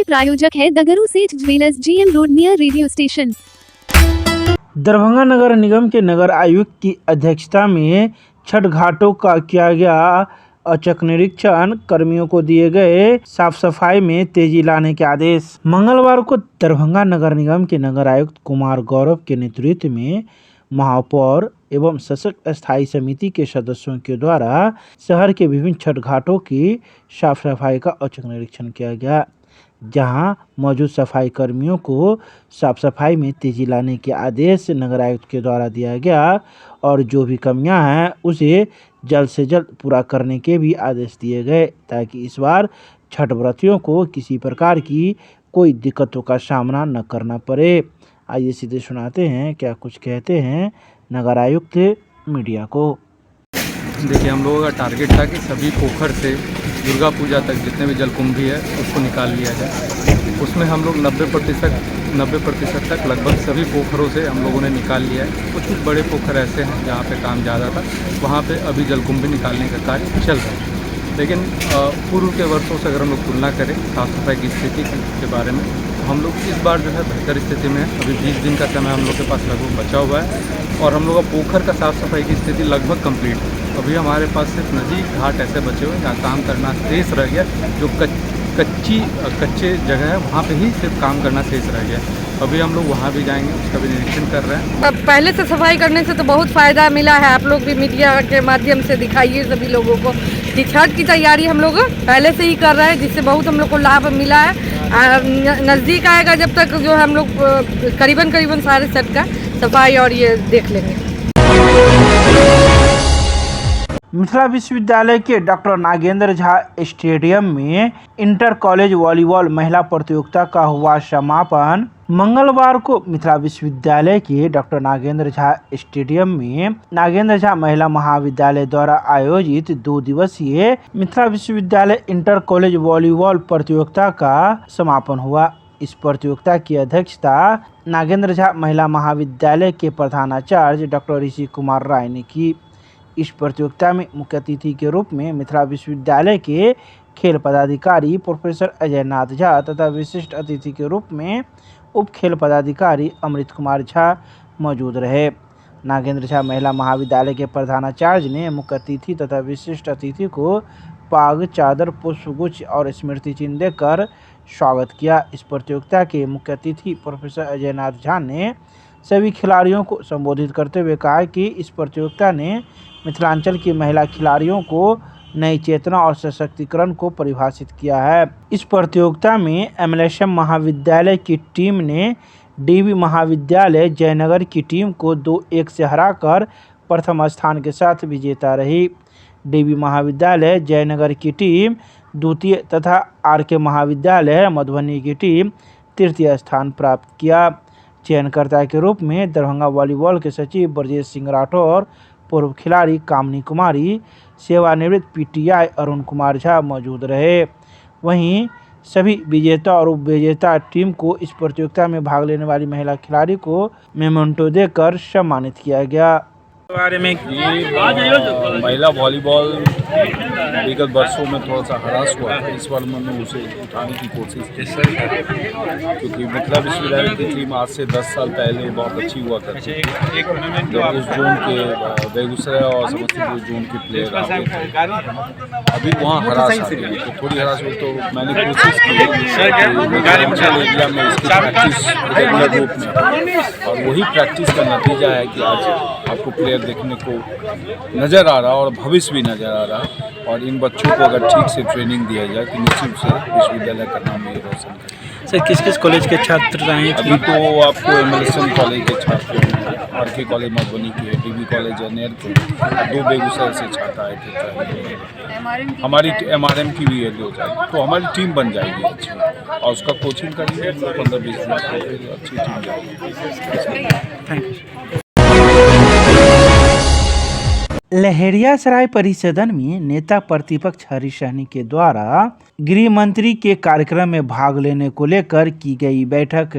प्रायोजक है Dagru Seth jewellers, GM road near radio station. Darbhanga नगर निगम के नगर आयुक्त की अध्यक्षता में छठ घाटों का किया गया औचक निरीक्षण। कर्मियों को दिए गए साफ सफाई में तेजी लाने के आदेश। मंगलवार को दरभंगा नगर निगम के नगर आयुक्त कुमार गौरव के नेतृत्व में महापौर एवं सशक्त स्थायी समिति के सदस्यों के द्वारा शहर के विभिन्न छठ घाटों की साफ सफाई का औचक निरीक्षण किया गया, जहां मौजूद सफाई कर्मियों को साफ सफाई में तेजी लाने के आदेश नगर आयुक्त के द्वारा दिया गया और जो भी कमियां हैं उसे जल्द से जल्द पूरा करने के भी आदेश दिए गए, ताकि इस बार छठ व्रतियों को किसी प्रकार की कोई दिक्कतों का सामना न करना पड़े। आइए सीधे सुनाते हैं क्या कुछ कहते हैं नगर आयुक्त मीडिया को। देखिए, हम लोगों का टारगेट था कि सभी पोखर से दुर्गा पूजा तक जितने भी जलकुंभी है उसको निकाल लिया जाए। उसमें हम लोग 90% तक लगभग सभी पोखरों से हम लोगों ने निकाल लिया है। कुछ बड़े पोखर ऐसे हैं जहाँ पे काम ज़्यादा था, वहाँ पे अभी जलकुंभी निकालने का कार्य चल रहा है। लेकिन पूर्व के वर्षों से अगर हम लोग तुलना करें साफ़ सफाई की स्थिति के बारे में, तो हम लोग इस बार जो है बेहतर स्थिति में है। अभी 20 दिन का समय हम लोग के पास लगभग बचा हुआ है और हम लोग का पोखर का साफ़ सफाई की स्थिति लगभग कंप्लीट है। अभी हमारे पास सिर्फ नदी घाट ऐसे बचे हुए हैं जहाँ काम करना शेष रह गया, जो कच्चे जगह है वहाँ पे ही सिर्फ काम करना शेष रह गया। अभी हम लोग वहाँ भी जाएंगे, उसका भी निरीक्षण कर रहे हैं। पहले से सफाई करने से तो बहुत फ़ायदा मिला है। आप लोग भी मीडिया के माध्यम से दिखाइए सभी लोगों को कि छठ की तैयारी हम लोग पहले से ही कर रहे हैं, जिससे बहुत हम लोग को लाभ मिला है। नज़दीक आएगा जब तक जो हम लोग करीबन सारे छठ का सफाई और ये देख लेंगे। मिथिला विश्वविद्यालय के डॉक्टर नागेंद्र झा स्टेडियम में इंटर कॉलेज वॉलीबॉल महिला प्रतियोगिता का हुआ समापन। मंगलवार को मिथिला विश्वविद्यालय के डॉक्टर नागेंद्र झा स्टेडियम में नागेंद्र झा महिला महाविद्यालय द्वारा आयोजित 2 दिवसीय मिथिला विश्वविद्यालय इंटर कॉलेज वॉलीबॉल प्रतियोगिता का समापन हुआ। इस प्रतियोगिता की अध्यक्षता नागेंद्र झा महिला महाविद्यालय के प्रधानाचार्य डॉक्टर ऋषि कुमार राय ने की। इस प्रतियोगिता में मुख्य अतिथि के रूप में मिथिला विश्वविद्यालय के खेल पदाधिकारी प्रोफेसर अजय नाथ झा तथा विशिष्ट अतिथि के रूप में उप खेल पदाधिकारी अमृत कुमार झा मौजूद रहे। नागेंद्र झा महिला महाविद्यालय के प्रधानाचार्य ने मुख्य अतिथि तथा विशिष्ट अतिथि को पाग, चादर, पुष्पगुच्छ और स्मृति चिन्ह देकर स्वागत किया। इस प्रतियोगिता के मुख्य अतिथि प्रोफेसर अजय नाथ झा ने सभी खिलाड़ियों को संबोधित करते हुए कहा कि इस प्रतियोगिता ने मिथिलांचल की महिला खिलाड़ियों को नई चेतना और सशक्तिकरण को परिभाषित किया है। इस प्रतियोगिता में MLSM महाविद्यालय की टीम ने DB महाविद्यालय जयनगर की टीम को 2-1 से हराकर प्रथम स्थान के साथ विजेता रही। DB महाविद्यालय जयनगर की टीम द्वितीय तथा RK महाविद्यालय मधुबनी की टीम तृतीय स्थान प्राप्त किया। चयनकर्ता के रूप में दरभंगा वॉलीबॉल के सचिव ब्रजेश सिंह राठौर, पूर्व खिलाड़ी कामनी कुमारी, सेवानिवृत्त PTI अरुण कुमार झा मौजूद रहे। वहीं सभी विजेता और उप विजेता टीम को इस प्रतियोगिता में भाग लेने वाली महिला खिलाड़ी को मेमेंटो देकर सम्मानित किया गया। बारे में महिला वॉलीबॉल विगत वर्षों में थोड़ा सा हरास हुआ था, इस बार मैंने उसे उठाने की कोशिश की, क्योंकि मिथिला विश्वविद्यालय की टीम आज से 10 साल पहले बहुत अच्छी हुआ करती थी, जब उस जोन के बेगूसराय और समस्तीपुर जोन के प्लेयर आते थे। अभी वहाँ हरास आ गई, तो थोड़ी हरास हुई, तो मैंने कोशिश की एरिया में इसकी प्रैक्टिस रेगुलर रूप में, और वही प्रैक्टिस का नतीजा है कि आज आपको प्लेयर देखने को नज़र आ रहा है और भविष्य भी नज़र आ रहा है। और इन बच्चों को अगर ठीक से ट्रेनिंग दिया जाए तो निश्चित से विश्वविद्यालय का नाम ये रोशन करें। सर, किस किस कॉलेज के छात्र रहे? अभी तो आपको MLSM कॉलेज के छात्र, RK कॉलेज मधुबनी के, DB कॉलेज अनेर के, 2 बेगूसराय से छात्र आए थे। हमारी MRM की भी हो जाएगी तो हमारी टीम बन जाएगी अच्छी, और उसका कोचिंग करेंगे 15-20 दिन फिर अच्छी टीम जाएगी। Thank you. लहेरियासराय परिसदन में नेता प्रतिपक्ष हरीश सहनी के द्वारा गृह मंत्री के कार्यक्रम में भाग लेने को लेकर की गई बैठक।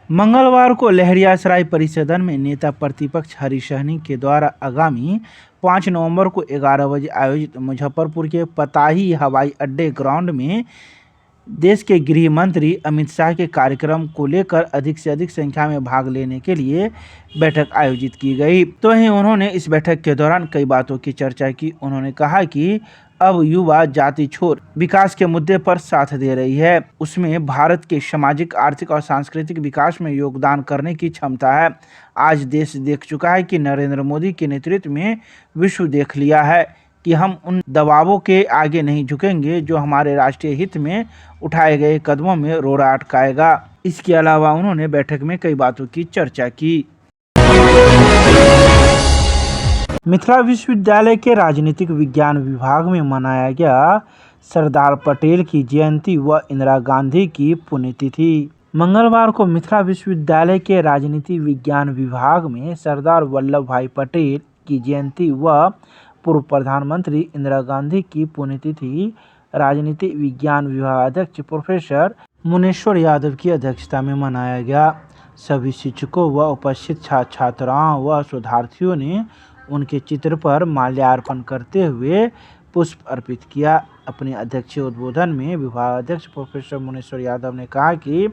मंगलवार को लहेरियासराय परिसदन में नेता प्रतिपक्ष हरीश सहनी के द्वारा आगामी 5 नवंबर को 11 बजे आयोजित मुजफ्फरपुर के पताही हवाई अड्डे ग्राउंड में देश के गृह मंत्री अमित शाह के कार्यक्रम को लेकर अधिक से अधिक संख्या में भाग लेने के लिए बैठक आयोजित की गई। तो वहीं उन्होंने इस बैठक के दौरान कई बातों की चर्चा की। उन्होंने कहा कि अब युवा जाति छोड़ विकास के मुद्दे पर साथ दे रही है। उसमें भारत के सामाजिक, आर्थिक और सांस्कृतिक विकास में योगदान करने की क्षमता है। आज देश देख चुका है कि नरेंद्र मोदी के नेतृत्व में विश्व देख लिया है कि हम उन दबावों के आगे नहीं झुकेंगे जो हमारे राष्ट्रीय हित में उठाए गए कदमों में रोड़ा अटकाएगा। इसके अलावा उन्होंने बैठक में कई बातों की चर्चा की। मिथिला विश्वविद्यालय के राजनीतिक विज्ञान विभाग में मनाया गया सरदार पटेल की जयंती व इंदिरा गांधी की पुण्यतिथि। मंगलवार को मिथिला विश्वविद्यालय के राजनीति विज्ञान विभाग में सरदार वल्लभ भाई पटेल की जयंती व पूर्व प्रधानमंत्री इंदिरा गांधी की पुण्यतिथि राजनीति विज्ञान विभागाध्यक्ष प्रोफेसर मुनेश्वर यादव की अध्यक्षता में मनाया गया। सभी शिक्षकों व उपस्थित छात्राओं व शोधार्थियों ने उनके चित्र पर माल्यार्पण करते हुए पुष्प अर्पित किया। अपने अध्यक्षीय उद्बोधन में विभागाध्यक्ष प्रोफेसर मुनेश्वर यादव ने कहा कि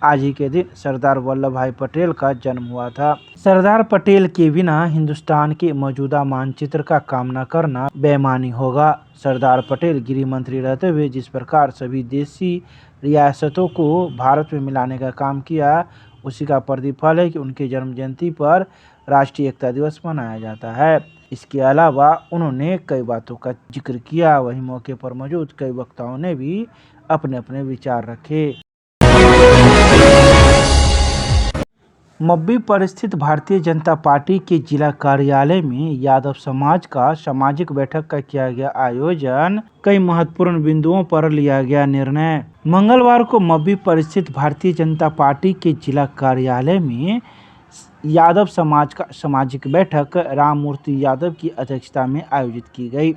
आज ही के दिन सरदार वल्लभ भाई पटेल का जन्म हुआ था। सरदार पटेल के बिना हिंदुस्तान के मौजूदा मानचित्र का कामना करना बेईमानी होगा। सरदार पटेल गृह मंत्री रहते हुए जिस प्रकार सभी देशी रियासतों को भारत में मिलाने का काम किया, उसी का प्रतिफल है कि उनके जन्म जयंती पर राष्ट्रीय एकता दिवस मनाया जाता है। इसके अलावा उन्होंने कई बातों का जिक्र किया। वहीं मौके पर मौजूद कई वक्ताओं ने भी अपने अपने विचार रखे। मब्बी पर स्थित भारतीय जनता पार्टी के जिला कार्यालय में यादव समाज का सामाजिक बैठक का किया गया आयोजन। कई महत्वपूर्ण बिंदुओं पर लिया गया निर्णय। मंगलवार को मब्बी पर स्थित भारतीय जनता पार्टी के जिला कार्यालय में यादव समाज का सामाजिक बैठक राममूर्ति यादव की अध्यक्षता में आयोजित की गई।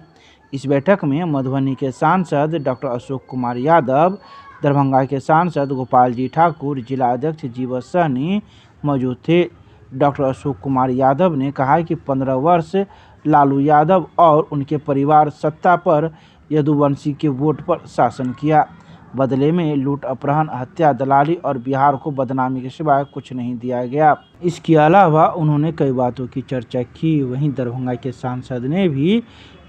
इस बैठक में मधुबनी के सांसद डॉक्टर अशोक कुमार यादव, दरभंगा के सांसद गोपाल जी ठाकुर, जिला अध्यक्ष जीवत सहनी मौजूद थे। डॉक्टर अशोक कुमार यादव ने कहा कि 15 वर्ष लालू यादव और उनके परिवार सत्ता पर यदुवंशी के वोट पर शासन किया। बदले में लूट, अपहरण, हत्या, दलाली और बिहार को बदनामी के सिवाय कुछ नहीं दिया गया। इसके अलावा उन्होंने कई बातों की चर्चा की। वहीं दरभंगा के सांसद ने भी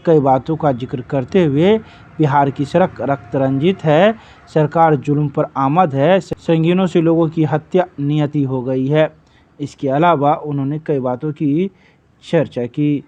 कई बातों का जिक्र करते हुए बिहार की सड़क रक्त रंजित है, सरकार जुल्म पर आमद है, संगीनों से लोगों की हत्या नियति हो गई है। इसके अलावा उन्होंने कई बातों की चर्चा की।